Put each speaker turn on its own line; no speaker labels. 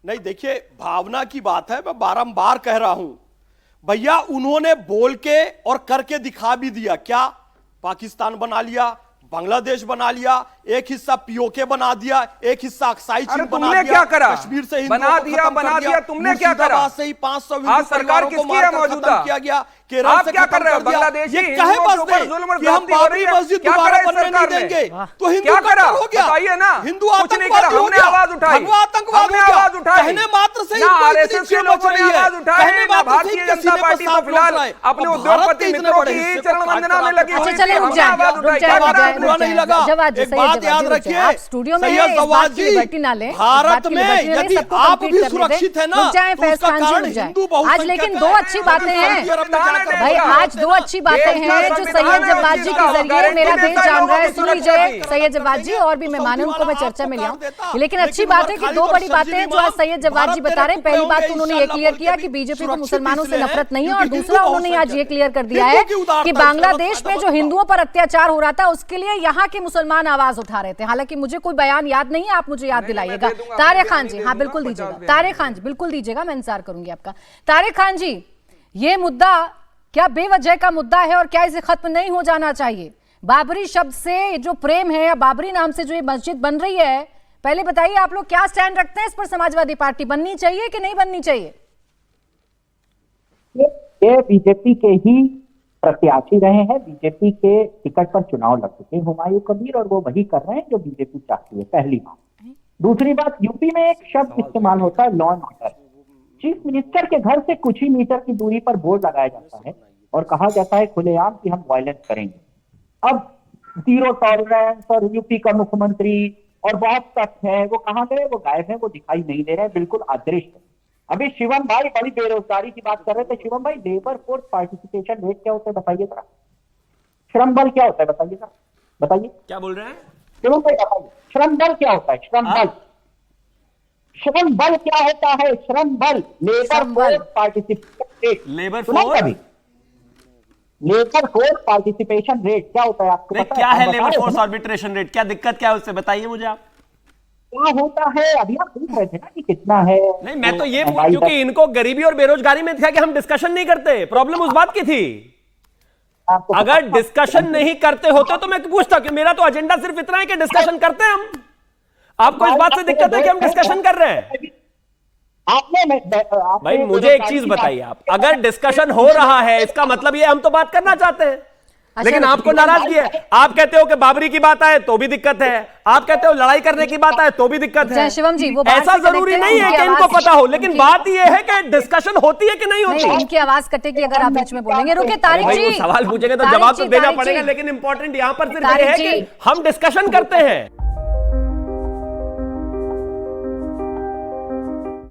नहीं देखिए, भावना की बात है, मैं बारंबार कह रहा हूं भैया, उन्होंने बोल के और करके दिखा भी दिया। क्या पाकिस्तान बना लिया, बांग्लादेश बना लिया, एक हिस्सा पीओके बना दिया, एक हिस्सा अक्साई चीन बना दिया,
क्या करा?
कश्मीर से
बना दिया, तुमने क्या करा?
से ही 500
आज सरकार किसकी है मौजूदा?
किया गया, केरल
आप
से
क्या
खत्म
कर रहे हो?
कर दिया।
बांग्लादेशी
ये कहे बस कि हम बाबरी मस्जिद दोबारा बनने नहीं देंगे, तो हिंदू
क्या करा?
हो गया,
बताइए ना।
हिंदू
कुछ नहीं करा,
आतंकवादी हो
हमने
गया,
आवाज उठाई,
भगवा आतंकवाद
हमने
हो गया,
आवाज उठाई,
कहने मात्र से ही
ना आरएसएस के लोगों ने आवाज उठाई, ना भारतीय जनता पार्टी तो फिलहाल अपने उद्योगपति मित्रों की चरण वंदना में लगी हुई थी, हमने आवाज उठाई। क्या करा?
नहीं लगा। एक बात याद रखिए, सैयद जवाद जी, भारत में यदि आप भी सुरक्षित है ना, तो उसका कारण हिंदू बहुसंख्यक
आज लेकिन दो अच्छी बातें हैं भाई, आज दो अच्छी बातें हैं जो सैयद जवाद जी के जरिए मेरा देश जान रहा है। सुन लीजिए सैयद जवाद जी, और भी मेहमान हैं उनको मैं चर्चा में लिया, लेकिन अच्छी बात है कि दो बड़ी बातें जो आज सैयद जवाद जी बता रहे हैं। पहली बात तो उन्होंने ये क्लियर किया कि बीजेपी को मुसलमानों से नफरत नहीं है, और दूसरा उन्होंने आज ये क्लियर कर दिया है कि बांग्लादेश में जो हिंदुओं पर अत्याचार हो रहा था उसके लिए यहाँ के मुसलमान आवाज उठा रहे थे। हालांकि मुझे कोई बयान याद नहीं है, आप मुझे याद दिलाइएगा। तारिक खान जी, हाँ बिल्कुल दीजिएगा, तारिक खान जी बिल्कुल दीजिएगा, मैं इंतजार करूंगी आपका। तारिक खान जी, ये मुद्दा क्या बेवजह का मुद्दा है और क्या इसे खत्म नहीं हो जाना चाहिए? बाबरी शब्द से जो प्रेम है या बाबरी नाम से जो ये मस्जिद बन रही है, पहले बताइए आप लोग क्या स्टैंड रखते हैं इस पर? समाजवादी पार्टी बननी चाहिए कि नहीं बननी चाहिए?
ये बीजेपी के ही प्रत्याशी रहे हैं, बीजेपी के टिकट पर चुनाव लड़ चुके हुमायूं कबीर, और वो वही कर रहे हैं जो बीजेपी चाहती है, पहली बात। दूसरी बात, यूपी में एक शब्द इस्तेमाल होता है law and order. Chief minister के घर से कुछ ही मीटर की दूरी पर बोर्ड लगाया जाता है और कहा जाता है खुलेआम कि हम वायलेंस करेंगे। अब जीरो टॉलरेंस और यूपी का मुख्यमंत्री और बहुत तथ्य है, वो कहाँ गए? वो गायब है, वो दिखाई नहीं दे रहे, बिल्कुल अदृश्य है। अभी शिवम भाई बड़ी बेरोजगारी की बात कर रहे थे। शिवम भाई, लेबर फोर्स पार्टिसिपेशन रेट क्या होता है बताइए जरा, श्रम बल क्या होता है बताइए जरा, बताइए
क्या बोल रहे हैं
शिवम भाई, बताइए श्रम बल क्या होता है? श्रम बल, श्रम बल क्या होता है? श्रम बल, labour force participation rate,
labour force,
labour force participation rate क्या होता है आपको पता
क्या है? लेबर
बताओ
फोर्स
ना।
आर्बिट्रेशन रेट, क्या दिक्कत क्या है उससे बताइए मुझे आप।
क्या होता है? अभी आप पूछ रहे थे ना कि कितना है।
नहीं, मैं तो ये पूछ, क्योंकि इनको गरीबी और बेरोजगारी में था कि हम डिस्कशन नहीं करते, प्रॉब्लम उस बात की थी। अगर डिस्कशन नहीं करते होते तो मैं पूछता कि मेरा तो एजेंडा सिर्फ इतना है कि डिस्कशन करते हैं हम। आपको इस बात से दिक्कत है कि हम डिस्कशन कर रहे हैं?
आपने
भाई मुझे एक चीज बताइए आप, अगर डिस्कशन हो रहा है इसका मतलब ये हम तो बात करना चाहते हैं, लेकिन आपको नाराजगी है। आप कहते हो कि बाबरी की बात आए तो भी दिक्कत है, आप कहते हो लड़ाई करने की बात आए तो भी दिक्कत है।
शिवम जी, वो
ऐसा जरूरी नहीं है कि इनको पता हो, लेकिन बात यह है कि डिस्कशन होती है कि नहीं होती।
इनकी आवाज कटेगी अगर आप बीच में बोलेंगे। रुके तारिक जी,
सवाल पूछेंगे तो जवाब तो देना पड़ेगा, लेकिन इंपॉर्टेंट यहां पर सिर्फ ये है कि हम डिस्कशन करते हैं।